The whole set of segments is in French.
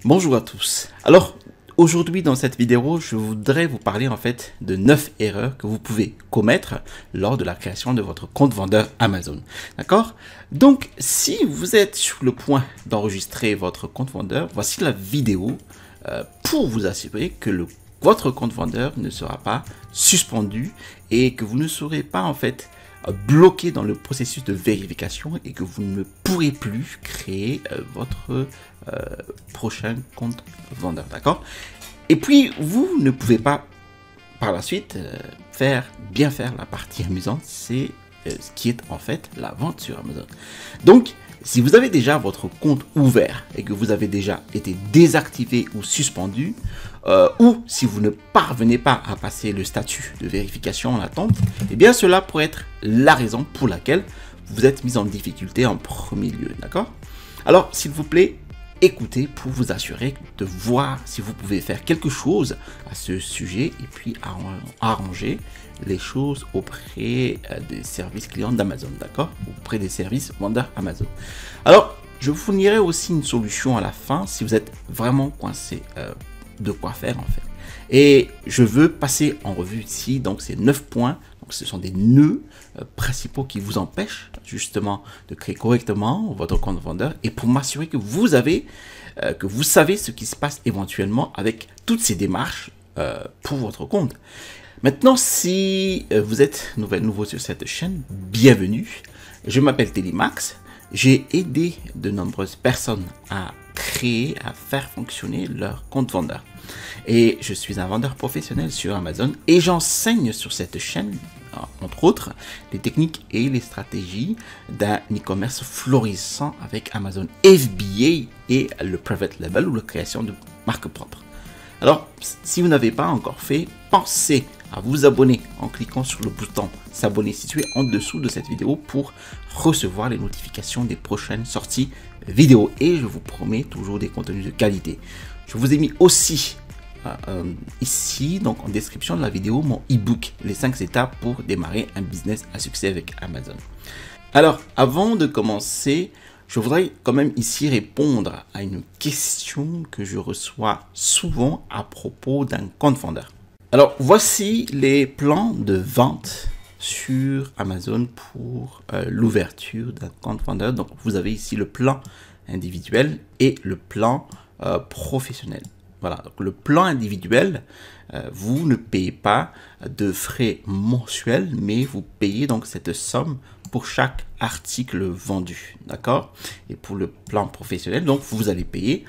Bonjour à tous. Alors, aujourd'hui dans cette vidéo, je voudrais vous parler en fait de 9 erreurs que vous pouvez commettre lors de la création de votre compte vendeur Amazon. D'accord? Donc, si vous êtes sur le point d'enregistrer votre compte vendeur, voici la vidéo pour vous assurer que votre compte vendeur ne sera pas suspendu et que vous ne serez pas en fait bloqué dans le processus de vérification et que vous ne pourrez plus créer votre prochain compte vendeur, d'accord? Et puis vous ne pouvez pas par la suite bien faire la partie amusante, c'est ce qui est en fait la vente sur Amazon. Donc si vous avez déjà votre compte ouvert et que vous avez déjà été désactivé ou suspendu, ou si vous ne parvenez pas à passer le statut de vérification en attente, eh bien cela pourrait être la raison pour laquelle vous êtes mis en difficulté en premier lieu, d'accord? Alors s'il vous plaît, écoutez pour vous assurer de voir si vous pouvez faire quelque chose à ce sujet et puis arranger les choses auprès des services clients d'Amazon, d'accord? Auprès des services vendeurs Amazon. Alors, je vous fournirai aussi une solution à la fin si vous êtes vraiment coincé de quoi faire en fait. Et je veux passer en revue ici, donc ces 9 points. Donc, ce sont des nœuds principaux qui vous empêchent justement de créer correctement votre compte vendeur et pour m'assurer que vous savez ce qui se passe éventuellement avec toutes ces démarches pour votre compte. Maintenant, si vous êtes nouveau sur cette chaîne, bienvenue. Je m'appelle Télémax. J'ai aidé de nombreuses personnes à créer, à faire fonctionner leur compte vendeur. Et je suis un vendeur professionnel sur Amazon et j'enseigne sur cette chaîne, entre autres, les techniques et les stratégies d'un e-commerce florissant avec Amazon FBA et le private label ou la création de marque propre. Alors, si vous n'avez pas encore fait, pensez à vous abonner en cliquant sur le bouton s'abonner situé en dessous de cette vidéo pour recevoir les notifications des prochaines sorties vidéo. Et je vous promets toujours des contenus de qualité. Je vous ai mis aussi ici, donc en description de la vidéo, mon e-book, les 5 étapes pour démarrer un business à succès avec Amazon. Alors, avant de commencer, je voudrais quand même ici répondre à une question que je reçois souvent à propos d'un compte vendeur. Alors, voici les plans de vente sur Amazon pour l'ouverture d'un compte vendeur. Donc, vous avez ici le plan individuel et le plan professionnel. Voilà, donc le plan individuel, vous ne payez pas de frais mensuels, mais vous payez donc cette somme pour chaque article vendu, d'accord? Et pour le plan professionnel, donc vous allez payer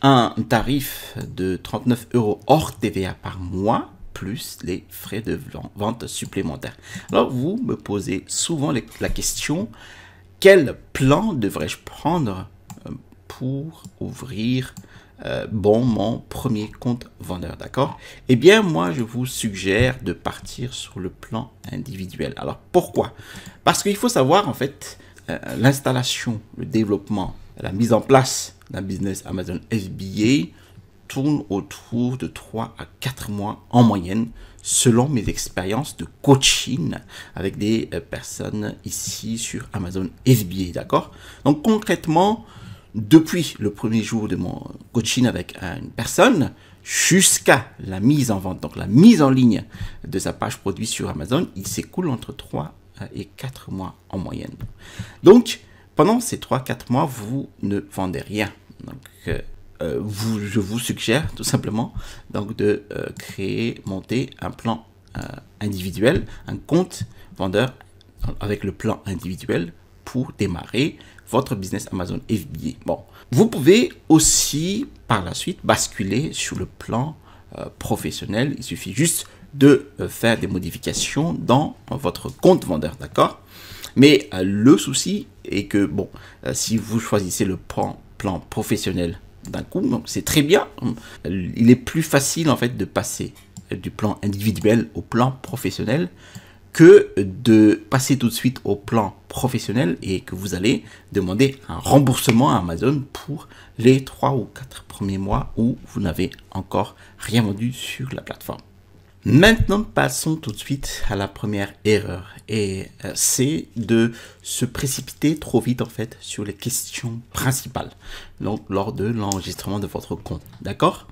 un tarif de 39 € hors TVA par mois, plus les frais de vente supplémentaires. Alors vous me posez souvent la question, quel plan devrais-je prendre pour ouvrir mon premier compte vendeur, d'accord? Eh bien, moi, je vous suggère de partir sur le plan individuel. Alors, pourquoi? Parce qu'il faut savoir, en fait, l'installation, le développement, la mise en place d'un business Amazon FBA tourne autour de 3 à 4 mois en moyenne, selon mes expériences de coaching avec des personnes ici sur Amazon FBA, d'accord? Donc, concrètement, depuis le premier jour de mon coaching avec une personne jusqu'à la mise en vente, donc la mise en ligne de sa page produit sur Amazon, il s'écoule entre 3 et 4 mois en moyenne. Donc, pendant ces 3-4 mois, vous ne vendez rien. Donc, je vous suggère tout simplement donc, de monter un plan individuel, un compte vendeur avec le plan individuel pour démarrer votre business Amazon FBA. Bon, vous pouvez aussi par la suite basculer sur le plan professionnel. Il suffit juste de faire des modifications dans votre compte vendeur, d'accord? Mais le souci est que, bon, si vous choisissez le plan professionnel d'un coup, donc c'est très bien. Il est plus facile en fait de passer du plan individuel au plan professionnel que de passer tout de suite au plan professionnel et que vous allez demander un remboursement à Amazon pour les 3 ou 4 premiers mois où vous n'avez encore rien vendu sur la plateforme. Maintenant, passons tout de suite à la première erreur. Et c'est de se précipiter trop vite, en fait, sur les questions principales. Donc, lors de l'enregistrement de votre compte. D'accord?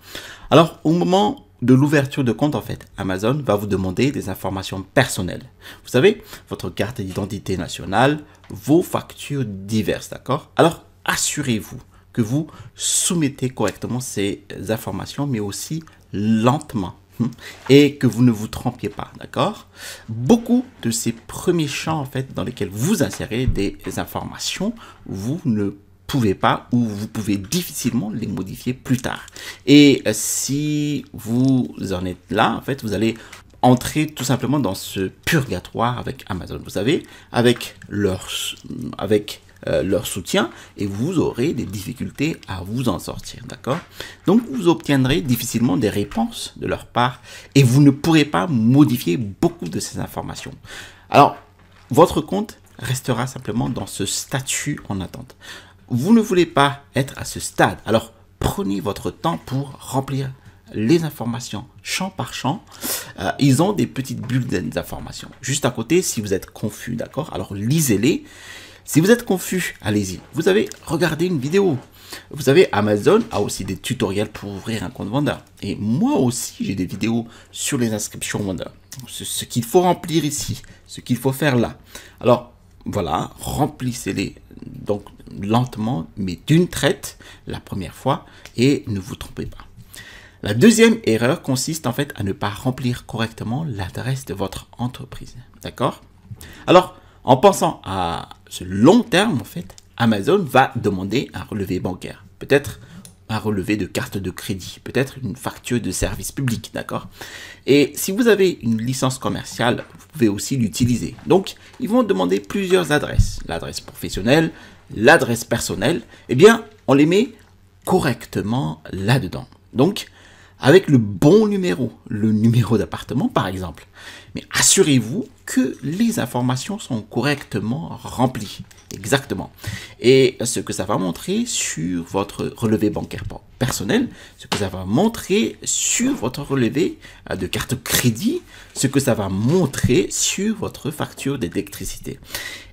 Alors, au moment de l'ouverture de compte, en fait, Amazon va vous demander des informations personnelles. Vous savez, votre carte d'identité nationale, vos factures diverses. D'accord? Alors, assurez-vous que vous soumettez correctement ces informations, mais aussi lentement. Et que vous ne vous trompiez pas, d'accord? Beaucoup de ces premiers champs, en fait, dans lesquels vous insérez des informations, vous ne pouvez pas ou vous pouvez difficilement les modifier plus tard. Et si vous en êtes là, en fait, vous allez entrer tout simplement dans ce purgatoire avec Amazon. Vous savez, avec leur soutien, et vous aurez des difficultés à vous en sortir, d'accord? Donc, vous obtiendrez difficilement des réponses de leur part et vous ne pourrez pas modifier beaucoup de ces informations. Alors, votre compte restera simplement dans ce statut en attente. Vous ne voulez pas être à ce stade, alors prenez votre temps pour remplir les informations champ par champ. Ils ont des petites bulles d'informations juste à côté si vous êtes confus, d'accord? Alors, lisez-les. Si vous êtes confus, allez-y. Vous avez regardé une vidéo. Vous savez, Amazon a aussi des tutoriels pour ouvrir un compte vendeur. Et moi aussi, j'ai des vidéos sur les inscriptions vendeurs. Ce qu'il faut remplir ici, ce qu'il faut faire là. Alors, voilà, remplissez-les donc lentement, mais d'une traite la première fois et ne vous trompez pas. La deuxième erreur consiste en fait à ne pas remplir correctement l'adresse de votre entreprise. D'accord? Alors, en pensant à ce long terme, en fait, Amazon va demander un relevé bancaire. Peut-être un relevé de carte de crédit, peut-être une facture de service public, d'accord? Et si vous avez une licence commerciale, vous pouvez aussi l'utiliser. Donc, ils vont demander plusieurs adresses. L'adresse professionnelle, l'adresse personnelle. Eh bien, on les met correctement là-dedans. Donc, avec le bon numéro, le numéro d'appartement par exemple. Mais assurez-vous que les informations sont correctement remplies. Exactement. Et ce que ça va montrer sur votre relevé bancaire personnel, ce que ça va montrer sur votre relevé de carte crédit, ce que ça va montrer sur votre facture d'électricité.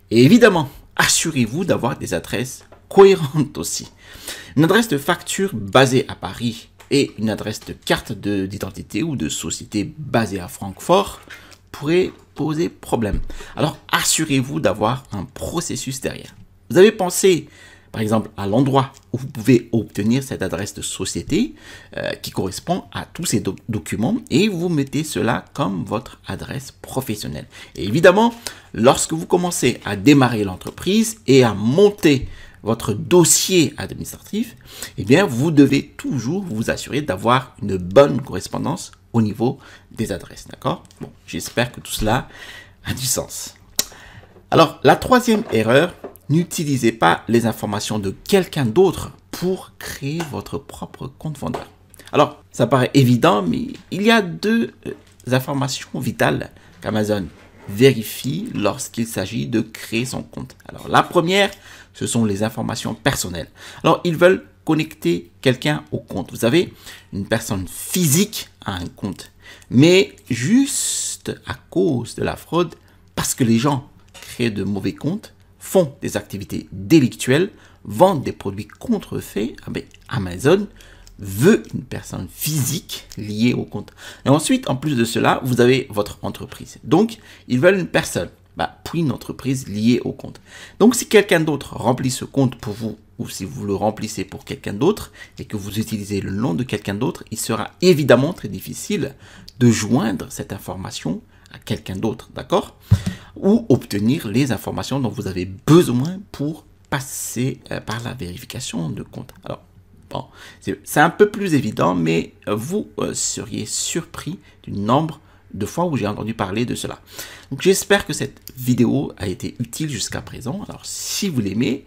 Et évidemment, assurez-vous d'avoir des adresses cohérentes aussi. Une adresse de facture basée à Paris et une adresse de carte d'identité ou de société basée à Francfort pourrait poser problème. Alors, assurez-vous d'avoir un processus derrière. Vous avez pensé, par exemple, à l'endroit où vous pouvez obtenir cette adresse de société qui correspond à tous ces documents et vous mettez cela comme votre adresse professionnelle. Et évidemment, lorsque vous commencez à démarrer l'entreprise et à monter votre dossier administratif, eh bien, vous devez toujours vous assurer d'avoir une bonne correspondance au niveau des adresses, d'accord? Bon, j'espère que tout cela a du sens. Alors, la troisième erreur, n'utilisez pas les informations de quelqu'un d'autre pour créer votre propre compte vendeur. Alors, ça paraît évident, mais il y a deux informations vitales qu'Amazon vérifie lorsqu'il s'agit de créer son compte. Alors, la première, ce sont les informations personnelles. Alors, ils veulent connecter quelqu'un au compte. Vous savez, une personne physique a un compte. Mais juste à cause de la fraude, parce que les gens créent de mauvais comptes, font des activités délictuelles, vendent des produits contrefaits, Amazon veut une personne physique liée au compte. Et ensuite, en plus de cela, vous avez votre entreprise. Donc, ils veulent une personne, puis une entreprise liée au compte. Donc, si quelqu'un d'autre remplit ce compte pour vous, ou si vous le remplissez pour quelqu'un d'autre, et que vous utilisez le nom de quelqu'un d'autre, il sera évidemment très difficile de joindre cette information à quelqu'un d'autre, d'accord? Ou obtenir les informations dont vous avez besoin pour passer par la vérification de compte. Alors, bon, c'est un peu plus évident, mais vous seriez surpris du nombre de fois où j'ai entendu parler de cela. Donc, j'espère que cette vidéo a été utile jusqu'à présent. Alors, si vous l'aimez,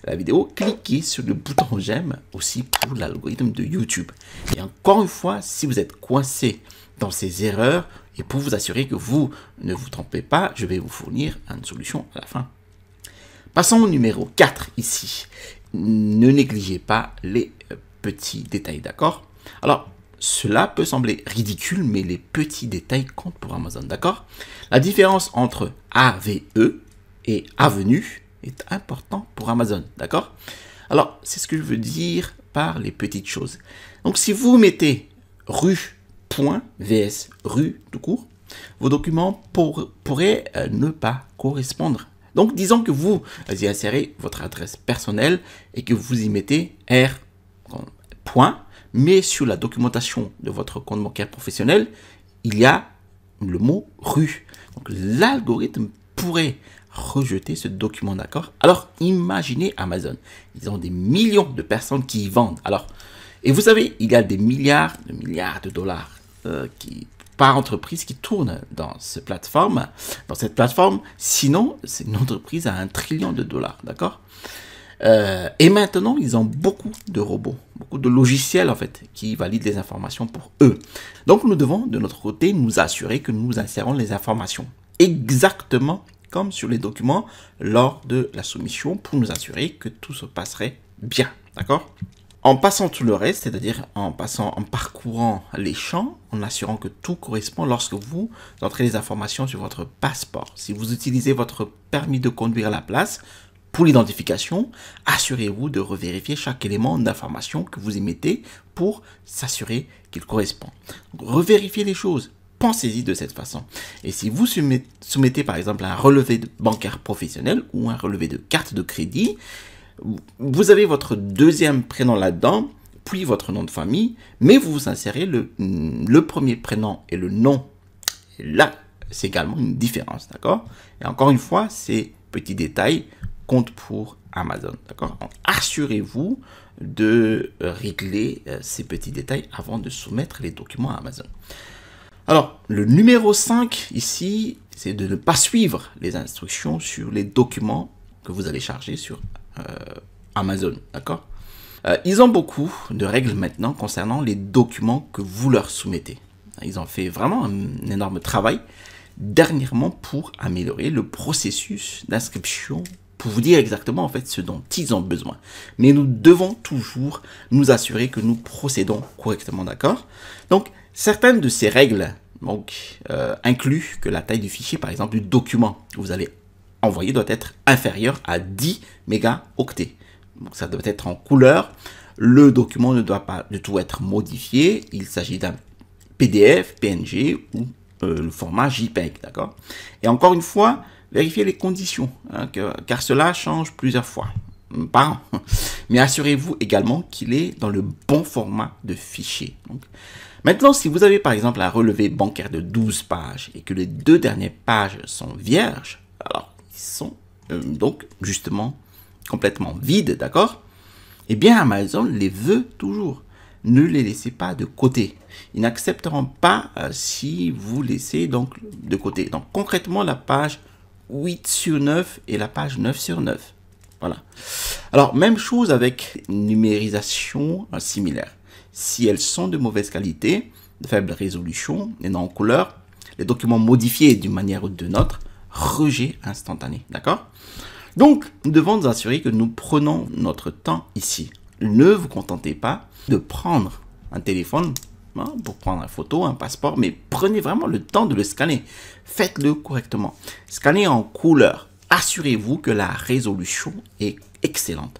la vidéo, cliquez sur le bouton j'aime aussi pour l'algorithme de YouTube. Et encore une fois, si vous êtes coincé dans ces erreurs et pour vous assurer que vous ne vous trompez pas, je vais vous fournir une solution à la fin. Passons au numéro 4 ici. Ne négligez pas les petits détails, d'accord? Alors, cela peut sembler ridicule, mais les petits détails comptent pour Amazon, d'accord? La différence entre AVE et avenue est importante pour Amazon, d'accord? Alors, c'est ce que je veux dire par les petites choses. Donc, si vous mettez rue, point, vs, rue, tout court, vos documents pourraient ne pas correspondre. Donc, disons que vous y insérez votre adresse personnelle et que vous y mettez R, point, mais sur la documentation de votre compte bancaire professionnel, il y a le mot rue. Donc, l'algorithme pourrait rejeter ce document, d'accord? Alors, imaginez Amazon. Ils ont des millions de personnes qui y vendent. Alors, et vous savez, il y a des milliards de dollars par entreprise qui tournent dans cette plateforme. Sinon, c'est une entreprise à 1 trillion de dollars, d'accord? Et maintenant, ils ont beaucoup de robots, beaucoup de logiciels en fait, qui valident les informations pour eux. Donc, nous devons de notre côté nous assurer que nous insérons les informations exactement comme sur les documents lors de la soumission pour nous assurer que tout se passerait bien, d'accord? En passant tout le reste, c'est-à-dire en parcourant les champs, en assurant que tout correspond lorsque vous entrez les informations sur votre passeport. Si vous utilisez votre permis de conduire à la place pour l'identification, assurez-vous de revérifier chaque élément d'information que vous y mettez pour s'assurer qu'il correspond. Donc, revérifiez les choses. Pensez-y de cette façon. Et si vous soumettez par exemple un relevé bancaire professionnel ou un relevé de carte de crédit, vous avez votre deuxième prénom là-dedans, puis votre nom de famille, mais vous insérez le premier prénom et le nom. Et là, c'est également une différence, d'accord? Et encore une fois, ces petits détails comptent pour Amazon, d'accord? Donc, assurez-vous de régler ces petits détails avant de soumettre les documents à Amazon. Alors, le numéro 5 ici, c'est de ne pas suivre les instructions sur les documents que vous allez charger sur Amazon, d'accord? Ils ont beaucoup de règles maintenant concernant les documents que vous leur soumettez. Ils ont fait vraiment un énorme travail dernièrement pour améliorer le processus d'inscription, pour vous dire exactement en fait ce dont ils ont besoin. Mais nous devons toujours nous assurer que nous procédons correctement, d'accord? Donc, certaines de ces règles incluent que la taille du fichier, par exemple, du document que vous allez envoyer doit être inférieur à 10 mégaoctets. Donc ça doit être en couleur. Le document ne doit pas du tout être modifié. Il s'agit d'un PDF, PNG ou le format JPEG, d'accord? Et encore une fois, vérifiez les conditions, hein, car cela change plusieurs fois par an. Mais assurez-vous également qu'il est dans le bon format de fichier. Donc, maintenant, si vous avez par exemple un relevé bancaire de 12 pages et que les 2 dernières pages sont vierges, alors ils sont donc justement complètement vides, d'accord? Eh bien, Amazon les veut toujours. Ne les laissez pas de côté. Ils n'accepteront pas si vous laissez donc de côté. Donc concrètement, la page 8 sur 9 et la page 9 sur 9. Voilà. Alors, même chose avec numérisation similaire. Si elles sont de mauvaise qualité, de faible résolution et non en couleur, les documents modifiés d'une manière ou d'une autre, rejet instantané, d'accord? Donc, nous devons nous assurer que nous prenons notre temps ici. Ne vous contentez pas de prendre un téléphone pour prendre une photo, un passeport, mais prenez vraiment le temps de le scanner. Faites-le correctement. Scannez en couleur. Assurez-vous que la résolution est excellente.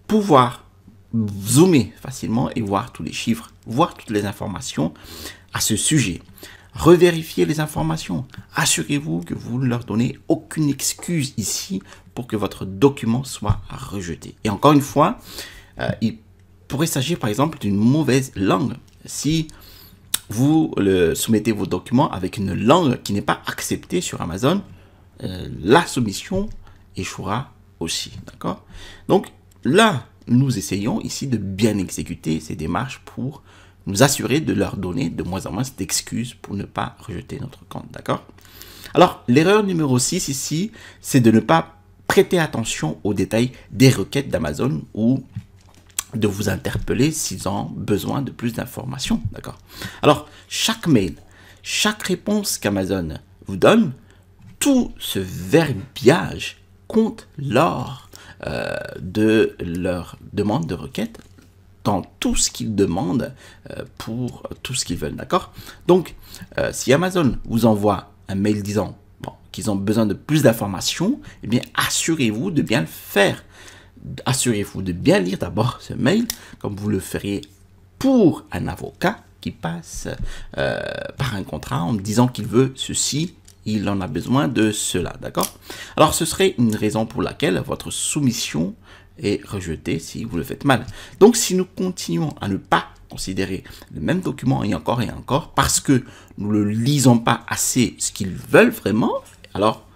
Pouvoir zoomer facilement et voir tous les chiffres, voir toutes les informations à ce sujet. Revérifiez les informations. Assurez-vous que vous ne leur donnez aucune excuse ici pour que votre document soit rejeté. Et encore une fois, il pourrait s'agir par exemple d'une mauvaise langue. Si vous soumettez vos documents avec une langue qui n'est pas acceptée sur Amazon, la soumission échouera aussi. D'accord? Donc là, nous essayons ici de bien exécuter ces démarches pour nous assurer de leur donner de moins en moins d'excuses pour ne pas rejeter notre compte. D'accord? Alors, l'erreur numéro 6 ici, c'est de ne pas prêter attention aux détails des requêtes d'Amazon ou de vous interpeller s'ils ont besoin de plus d'informations. D'accord? Alors, chaque mail, chaque réponse qu'Amazon vous donne, tout ce verbiage compte lors de leur demande de requête dans tout ce qu'ils demandent pour tout ce qu'ils veulent, d'accord? Donc, si Amazon vous envoie un mail disant qu'ils ont besoin de plus d'informations, eh bien, assurez-vous de bien le faire. Assurez-vous de bien lire d'abord ce mail, comme vous le feriez pour un avocat qui passe par un contrat en disant qu'il veut ceci, il en a besoin de cela, d'accord? Alors, ce serait une raison pour laquelle votre soumission est rejetée si vous le faites mal. Donc, si nous continuons à ne pas considérer le même document et encore, parce que nous ne le lisons pas assez ce qu'ils veulent vraiment, alors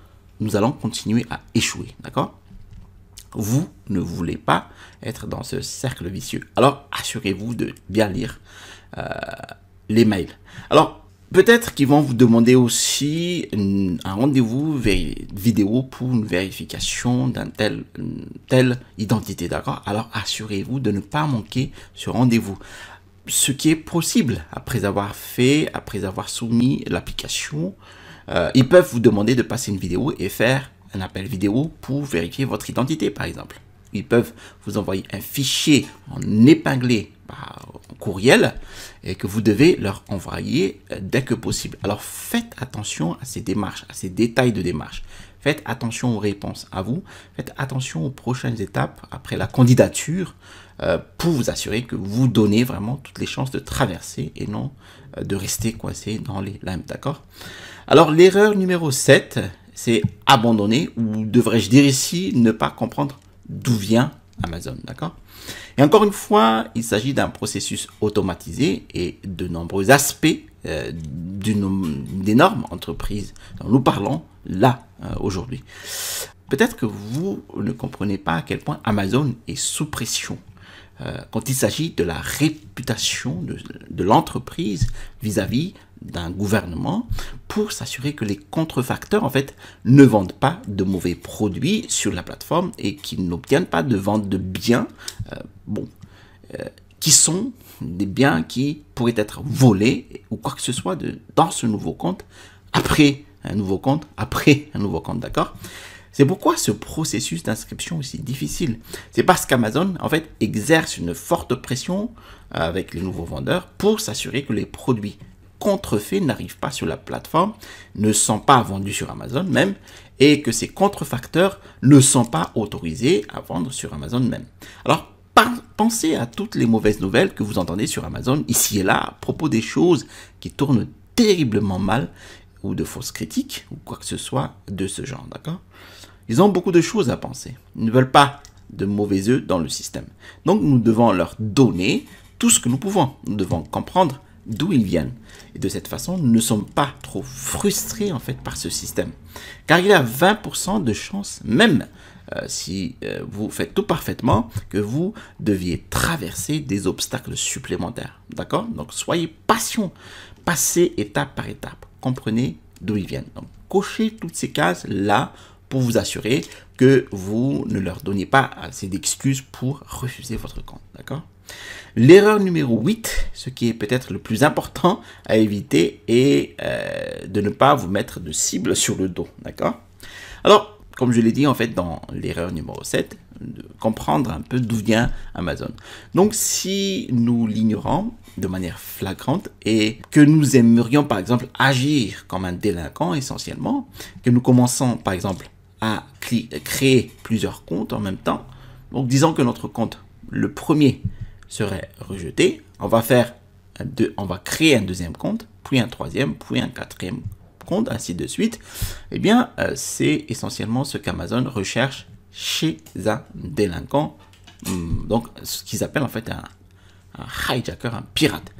nous allons continuer à échouer, d'accord? Vous ne voulez pas être dans ce cercle vicieux. Alors, assurez-vous de bien lire les mails. Alors, peut-être qu'ils vont vous demander aussi un rendez-vous vidéo pour une vérification d'une telle identité, d'accord? Alors, assurez-vous de ne pas manquer ce rendez-vous. Ce qui est possible après avoir soumis l'application, ils peuvent vous demander de passer une vidéo et faire un appel vidéo pour vérifier votre identité, par exemple. Ils peuvent vous envoyer un fichier en épinglé par courriel et que vous devez leur envoyer dès que possible. Alors, faites attention à ces démarches, à ces détails de démarche. Faites attention aux réponses à vous. Faites attention aux prochaines étapes après la candidature pour vous assurer que vous donnez vraiment toutes les chances de traverser et non de rester coincé dans les limes, d'accord? Alors, l'erreur numéro 7, c'est abandonner, ou devrais-je dire ici, ne pas comprendre d'où vient Amazon, d'accord? Et encore une fois, il s'agit d'un processus automatisé et de nombreux aspects d'une énorme entreprise dont nous parlons là aujourd'hui. Peut-être que vous ne comprenez pas à quel point Amazon est sous pression quand il s'agit de la réputation de l'entreprise vis-à-vis d'un gouvernement pour s'assurer que les contrefacteurs en fait ne vendent pas de mauvais produits sur la plateforme et qu'ils n'obtiennent pas de vente de biens qui sont des biens qui pourraient être volés ou quoi que ce soit dans ce nouveau compte, après un nouveau compte, d'accord? C'est pourquoi ce processus d'inscription est aussi difficile. C'est parce qu'Amazon, en fait, exerce une forte pression avec les nouveaux vendeurs pour s'assurer que les produits contrefaits n'arrivent pas sur la plateforme, ne sont pas vendus sur Amazon même, et que ces contrefacteurs ne sont pas autorisés à vendre sur Amazon même. Alors, pensez à toutes les mauvaises nouvelles que vous entendez sur Amazon, ici et là, à propos des choses qui tournent terriblement mal, ou de fausses critiques, ou quoi que ce soit de ce genre, d'accord? Ils ont beaucoup de choses à penser. Ils ne veulent pas de mauvais œufs dans le système. Donc, nous devons leur donner tout ce que nous pouvons. Nous devons comprendre d'où ils viennent. Et de cette façon, nous ne sommes pas trop frustrés, en fait, par ce système. Car il y a 20% de chances, même si vous faites tout parfaitement, que vous deviez traverser des obstacles supplémentaires. D'accord? Donc, soyez patient. Passez étape par étape. Comprenez d'où ils viennent. Donc, cochez toutes ces cases-là pour vous assurer que vous ne leur donnez pas assez d'excuses pour refuser votre compte, d'accord? L'erreur numéro 8, ce qui est peut-être le plus important à éviter, est de ne pas vous mettre de cible sur le dos, d'accord? Alors, comme je l'ai dit en fait dans l'erreur numéro 7, de comprendre un peu d'où vient Amazon. Donc, si nous l'ignorons de manière flagrante et que nous aimerions par exemple agir comme un délinquant essentiellement, que nous commençons par exemple à créer plusieurs comptes en même temps. Donc, disons que notre compte, le premier, serait rejeté. On va créer un deuxième compte, puis un troisième, puis un quatrième compte, ainsi de suite. Eh bien, c'est essentiellement ce qu'Amazon recherche chez un délinquant. Donc, ce qu'ils appellent en fait un hijacker, un pirate.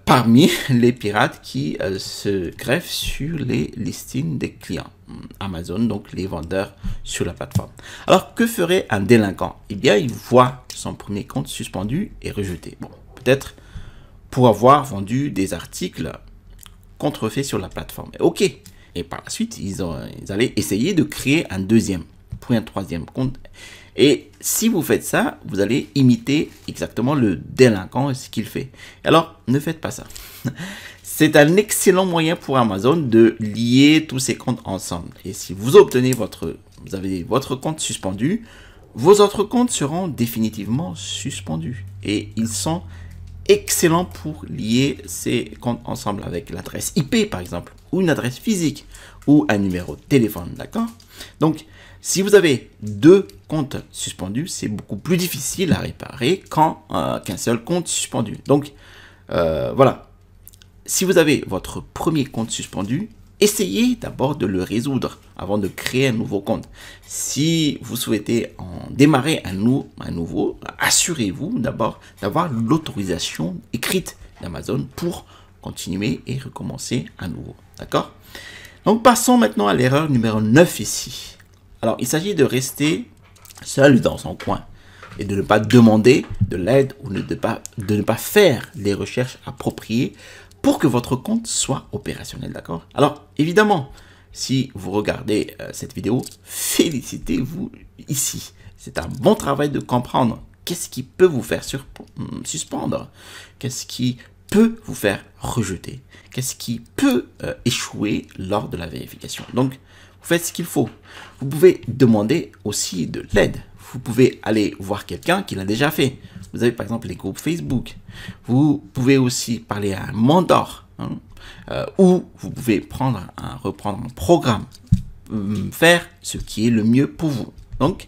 Parmi les pirates qui se greffent sur les listings des clients Amazon, donc les vendeurs sur la plateforme. Alors, que ferait un délinquant? Eh bien, il voit son premier compte suspendu et rejeté. Bon, peut-être pour avoir vendu des articles contrefaits sur la plateforme. Ok. Et par la suite, ils allaient essayer de créer un deuxième, puis un troisième compte. Et si vous faites ça, vous allez imiter exactement le délinquant et ce qu'il fait. Alors, ne faites pas ça. C'est un excellent moyen pour Amazon de lier tous ces comptes ensemble. Et si vous avez votre compte suspendu, vos autres comptes seront définitivement suspendus et ils sont excellents pour lier ces comptes ensemble avec l'adresse IP par exemple, ou une adresse physique, ou un numéro de téléphone, d'accord? Donc, si vous avez deux comptes suspendus, c'est beaucoup plus difficile à réparer qu'un seul compte suspendu. Donc, voilà. Si vous avez votre premier compte suspendu, essayez d'abord de le résoudre avant de créer un nouveau compte. Si vous souhaitez en démarrer un nouveau, assurez-vous d'abord d'avoir l'autorisation écrite d'Amazon pour continuer et recommencer à nouveau. D'accord? Donc, passons maintenant à l'erreur numéro 9 ici. Alors, il s'agit de rester seul dans son coin et de ne pas demander de l'aide ou de ne pas faire les recherches appropriées pour que votre compte soit opérationnel, d'accord? Alors, évidemment, si vous regardez cette vidéo, félicitez-vous ici. C'est un bon travail de comprendre qu'est-ce qui peut vous faire suspendre, qu'est-ce qui peut vous faire rejeter, qu'est-ce qui peut échouer lors de la vérification. Donc, vous faites ce qu'il faut. Vous pouvez demander aussi de l'aide. Vous pouvez aller voir quelqu'un qui l'a déjà fait. Vous avez par exemple les groupes Facebook. Vous pouvez aussi parler à un mentor. Ou vous pouvez reprendre un programme. Faire ce qui est le mieux pour vous. Donc,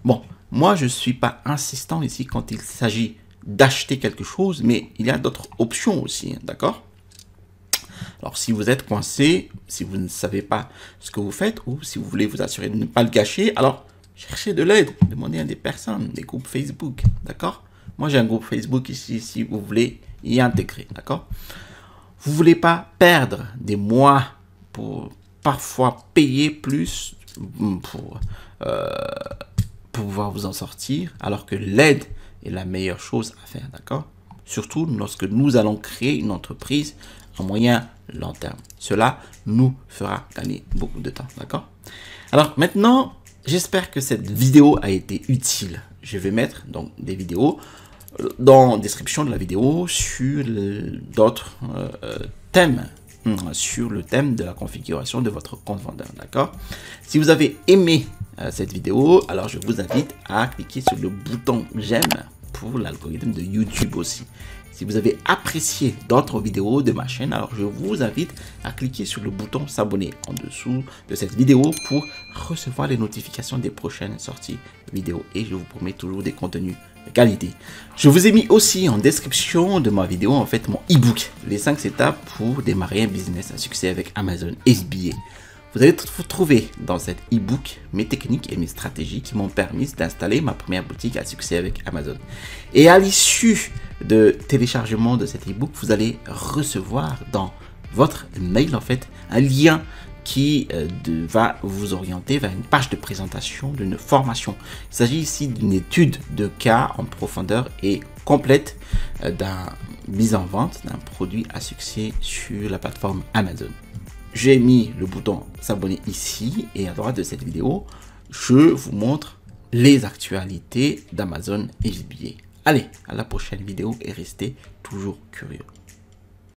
bon, moi je ne suis pas insistant ici quand il s'agit d'acheter quelque chose, mais il y a d'autres options aussi, d'accord? Alors, si vous êtes coincé, si vous ne savez pas ce que vous faites, ou si vous voulez vous assurer de ne pas le gâcher, alors cherchez de l'aide, demandez à des personnes, des groupes Facebook, d'accord? Moi, j'ai un groupe Facebook ici, si vous voulez y intégrer, d'accord? Vous ne voulez pas perdre des mois pour parfois payer plus pour pouvoir vous en sortir, alors que l'aide est la meilleure chose à faire, d'accord? Surtout lorsque nous allons créer une entreprise à moyen long terme. Cela nous fera gagner beaucoup de temps, d'accord? Alors maintenant, j'espère que cette vidéo a été utile. Je vais mettre donc des vidéos dans la description de la vidéo sur d'autres thèmes, sur le thème de la configuration de votre compte vendeur, d'accord? Si vous avez aimé cette vidéo, alors je vous invite à cliquer sur le bouton j'aime pour l'algorithme de YouTube aussi. Si vous avez apprécié d'autres vidéos de ma chaîne, alors je vous invite à cliquer sur le bouton s'abonner en dessous de cette vidéo pour recevoir les notifications des prochaines sorties vidéo. Et je vous promets toujours des contenus de qualité. Je vous ai mis aussi en description de ma vidéo en fait mon e-book, les 5 étapes pour démarrer un business à succès avec Amazon FBA. Vous allez trouver dans cet e-book mes techniques et mes stratégies qui m'ont permis d'installer ma première boutique à succès avec Amazon. Et à l'issue de téléchargement de cet e-book, vous allez recevoir dans votre mail en fait un lien qui va vous orienter vers une page de présentation d'une formation. Il s'agit ici d'une étude de cas en profondeur et complète d'un mise en vente d'un produit à succès sur la plateforme Amazon. J'ai mis le bouton s'abonner ici et à droite de cette vidéo, je vous montre les actualités d'Amazon FBA. Allez, à la prochaine vidéo et restez toujours curieux.